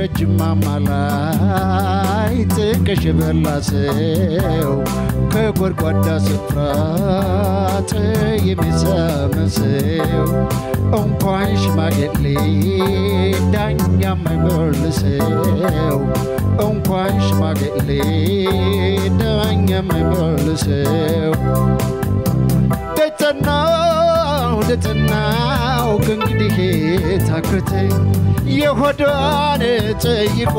ረጅም ማማላይ ጥቅሽ በላሰው ከጎድጓዳ ስፍራ የሚሰመስው እንኳን ሽማግሌ ዳኛ ማይመልሰው እንኳን ሽማግሌ ዳኛ ማይመልሰው ደተናው ከእንግዲህ ታክተኝ የሆዷን ጠይቆ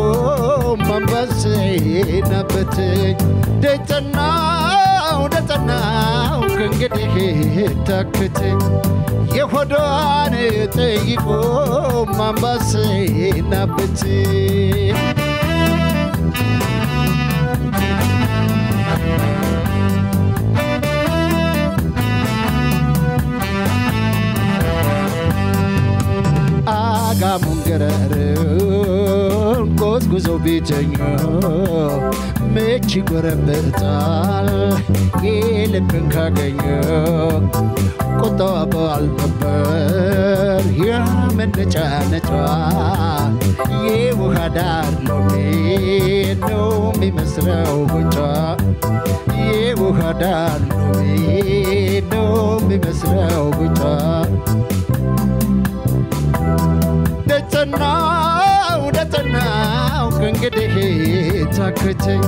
መንበሴናበተኝ ደተናው ከእንግዲህ ታክተኝ የሆዷን ጠይቆ መንበሴናበተኝ Gamungerun gozo bitanyo mechi gorebetal yelpen kaganyo koto abal paper ya mencha ye wuhadar lomi no mi masrau guncha ye wuhadar lomi no mi masrau guncha ደተናው ከእንግዲህ ታክተኝ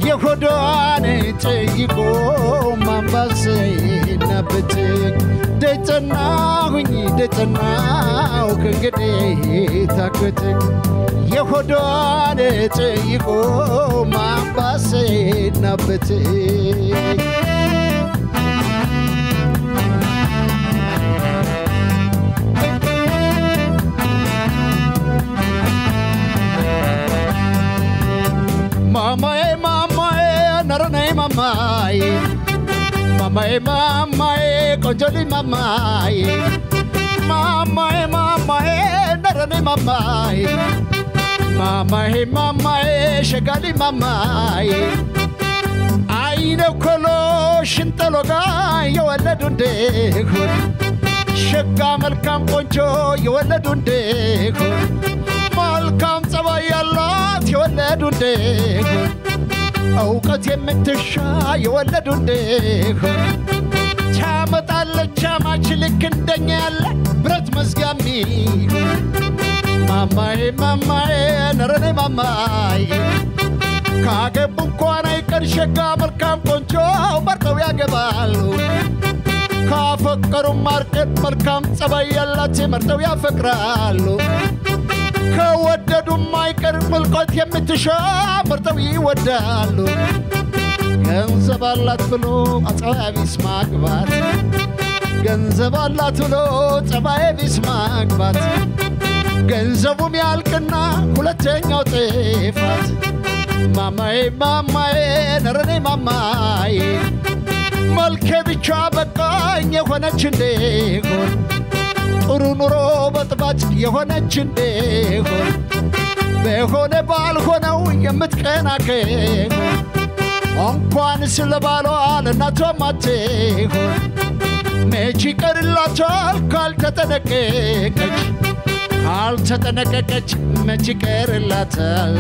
የሆዷን ጠይቆ ማንባሰናበተኝ ደተናው ከእንግዲህ ታክተኝ የሆዷን ጠይቆ ማንባሰናበተኝ Mamae, narane mamae, konjoli mamae, narane mamae, shagali mamae. Aine kolo shintaloga yowaladunde khon, shagga malkam konjo yowaladunde khon, malkam tsabayallat yowaladunde khon. أوقات يمتشا يولدونك شامت على شامات لك الدنيا برد مزقامي ماماي نرني ماماي كاغبون كوانا يكرشقا ملكام كونجو برقو يا قبالو كافكرو ماركت ملكام سبايالاتي مرتو يا فكرالو كوددو مايكر ملقات يمتشا مرتو يودالو ገንዘብ አላት ብሎ ጸባይ ቢስ ማግባት ገንዘብ አላት ብሎ ጸባይ ቢስ ማግባት ገንዘቡም ያልቅና ሁለተኛው ጥፋት ማማዬ ነረኔ ማማዬ መልከ ብቻ በቃኝ የሆነች እንደሆን ጥሩ ኑሮ በጥባጭ የሆነች እንደሆን በሆነ ባልሆነው የምትቀናከኝ እንኳን ስለባሏ ለናቷ ማትሆን መቼ ቀርላታል ካልተጠነቀቀች መቼ ቀርላታል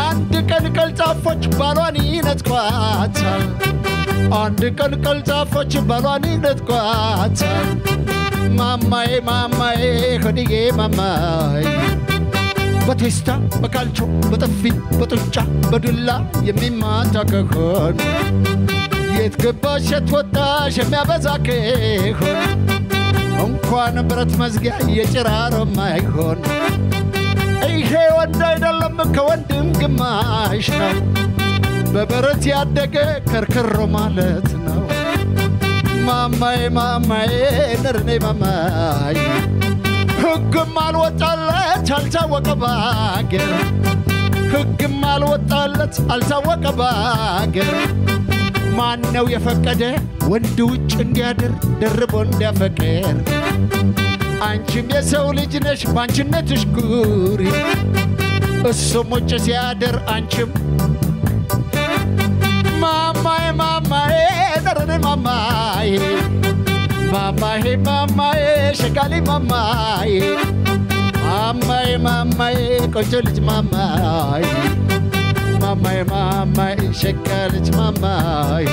አንድ ቀን ቀልጣፎች ባሏን ይነጥቋታል አንድ ቀን ቀልጣፎች ባሏን ይነጥቋታል ማማዬ ሆድዬ ማማዬ በቴስታ በካልቾ በጥፊ በጡጫ በዱላ የሚማታ ከሆነ የት ገባሽ የት ወጣሽ የሚያበዛ ከሆነ እንኳን ብረት መዝጊያ የጭራሮ ማይሆን ይሄ ወንድ አይደለም ከወንድም ግማሽ ነው በበረት ያደገ ከርከሮ ማለት ነው ማማዬ ነርኔ ማማዬ ህግም አልወጣለት አልታወቀ ባገር ህግም አልወጣለት አልታወቀ ባገር ማነው የፈቀደ ወንድ ውጭ እንዲያድር ደርቦ እንዲያፈቅር አንቺም የሰው ልጅ ነሽ ባንቺነትሽ ጉሪ እሱም ውጭ ሲያድር አንቺም ማማዬ ነርኔ ማማዬ ሸጋሊ ማማዬ ማማዬ ቆንጆ ልጅ ማማዬ ማማዬ ሸቀለች ማማዬ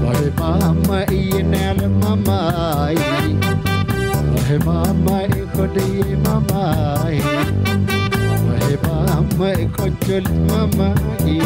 ወይ ማማዬ የናለ ማማዬ ወይ ማማዬ ኮደዬ ማማዬ ወይ ማማዬ ቆንጆ ልጅ ማማዬ